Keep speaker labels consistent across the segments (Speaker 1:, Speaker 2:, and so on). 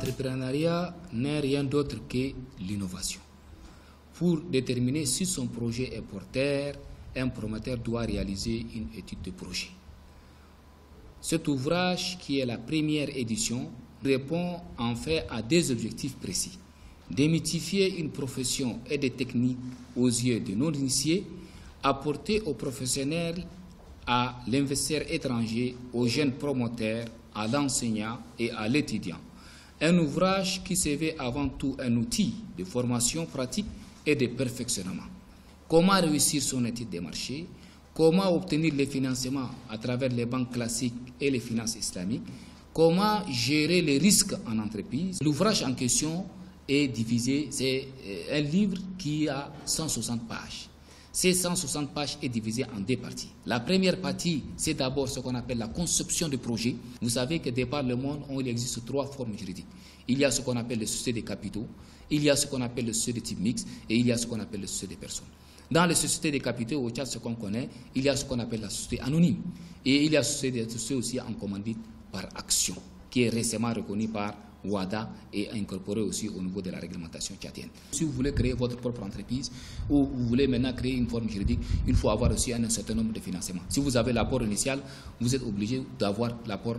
Speaker 1: l'entrepreneuriat n'est rien d'autre que l'innovation. Pour déterminer si son projet est porteur, un promoteur doit réaliser une étude de projet. Cet ouvrage, qui est la première édition, répond en fait à des objectifs précis. Démythifier une profession et des techniques aux yeux de non-initiés, apporter aux professionnels, à l'investisseur étranger, aux jeunes promoteurs, à l'enseignant et à l'étudiant. Un ouvrage qui se veut avant tout un outil de formation pratique et de perfectionnement. Comment réussir son étude des marchés, comment obtenir les financements à travers les banques classiques et les finances islamiques, comment gérer les risques en entreprise. L'ouvrage en question est divisé, c'est un livre qui a 160 pages. Ces 160 pages est divisé en deux parties. La première partie, c'est d'abord ce qu'on appelle la conception de projet. Vous savez que par le monde, il existe trois formes juridiques. Il y a ce qu'on appelle les sociétés de capitaux, il y a ce qu'on appelle les sociétés de type mixte et il y a ce qu'on appelle les sociétés de personnes. Dans les sociétés de capitaux, au Tchad, ce qu'on connaît, il y a ce qu'on appelle la société anonyme. Et il y a société aussi en commandite par action, qui est récemment reconnue par WADA et incorporée aussi au niveau de la réglementation tchadienne. Si vous voulez créer votre propre entreprise ou vous voulez maintenant créer une forme juridique, il faut avoir aussi un certain nombre de financements. Si vous avez l'apport initial, vous êtes obligé d'avoir l'apport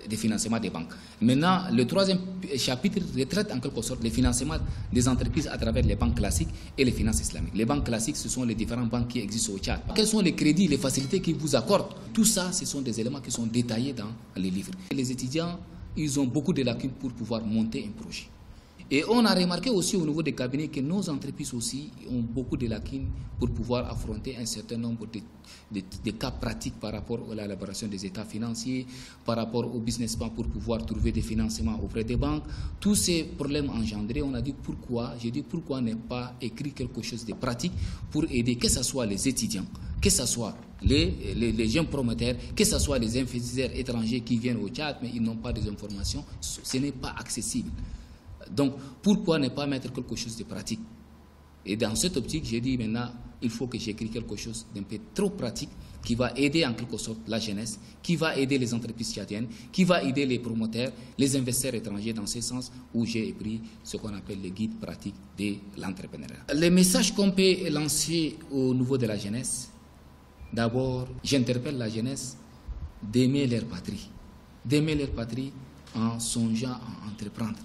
Speaker 1: des financements des banques. Maintenant, le troisième chapitre retraite en quelque sorte les financements des entreprises à travers les banques classiques et les finances islamiques. Les banques classiques, ce sont les différentes banques qui existent au Tchad. Quels sont les crédits, les facilités qu'ils vous accordent? Tout ça, ce sont des éléments qui sont détaillés dans les livres. Et les étudiants, ils ont beaucoup de lacunes pour pouvoir monter un projet. Et on a remarqué aussi au niveau des cabinets que nos entreprises aussi ont beaucoup de lacunes pour pouvoir affronter un certain nombre de cas pratiques par rapport à l'élaboration des états financiers, par rapport au business plan pour pouvoir trouver des financements auprès des banques. Tous ces problèmes engendrés, on a dit pourquoi ne pas écrire quelque chose de pratique pour aider, que ce soit les étudiants, que ce soit les jeunes promoteurs, que ce soit les investisseurs étrangers qui viennent au Tchad, mais ils n'ont pas des informations, ce n'est pas accessible. Donc, pourquoi ne pas mettre quelque chose de pratique? Et dans cette optique, j'ai dit maintenant, il faut que j'écris quelque chose d'un peu trop pratique qui va aider en quelque sorte la jeunesse, qui va aider les entreprises tchadiennes, qui va aider les promoteurs, les investisseurs étrangers dans ce sens où j'ai pris ce qu'on appelle le guide pratique de l'entrepreneuriat. Les messages qu'on peut lancer au niveau de la jeunesse, d'abord, j'interpelle la jeunesse d'aimer leur patrie en songeant à entreprendre.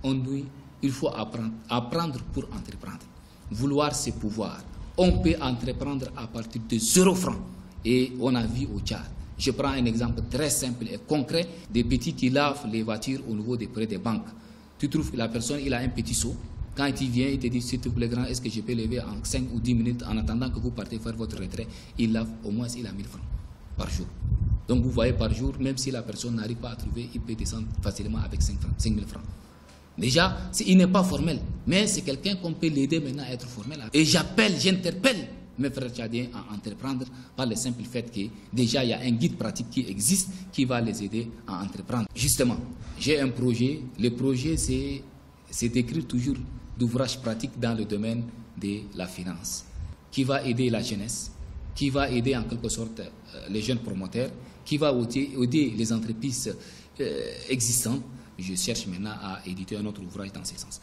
Speaker 1: On dit, il faut apprendre pour entreprendre. Vouloir, c'est pouvoir. On peut entreprendre à partir de 0 francs. Et on a vu au Tchad. Je prends un exemple très simple et concret des petits qui lavent les voitures au niveau des prêts des banques. Tu trouves que la personne, il a un petit seau. Quand il vient, il te dit, s'il te plaît, grand, est-ce que je peux lever en 5 ou 10 minutes en attendant que vous partez faire votre retrait? Il lave, au moins, il a 1000 francs par jour. Donc, vous voyez, par jour, même si la personne n'arrive pas à trouver, il peut descendre facilement avec 5 000 francs. Déjà, il n'est pas formel, mais c'est quelqu'un qu'on peut l'aider maintenant à être formel. Et j'interpelle mes frères tchadiens à entreprendre par le simple fait que déjà il y a un guide pratique qui existe qui va les aider à entreprendre. Justement, j'ai un projet. Le projet, c'est d'écrire toujours d'ouvrages pratiques dans le domaine de la finance, qui va aider la jeunesse, qui va aider en quelque sorte les jeunes promoteurs, qui va aider les entreprises existantes. Je cherche maintenant à éditer un autre ouvrage dans ce sens.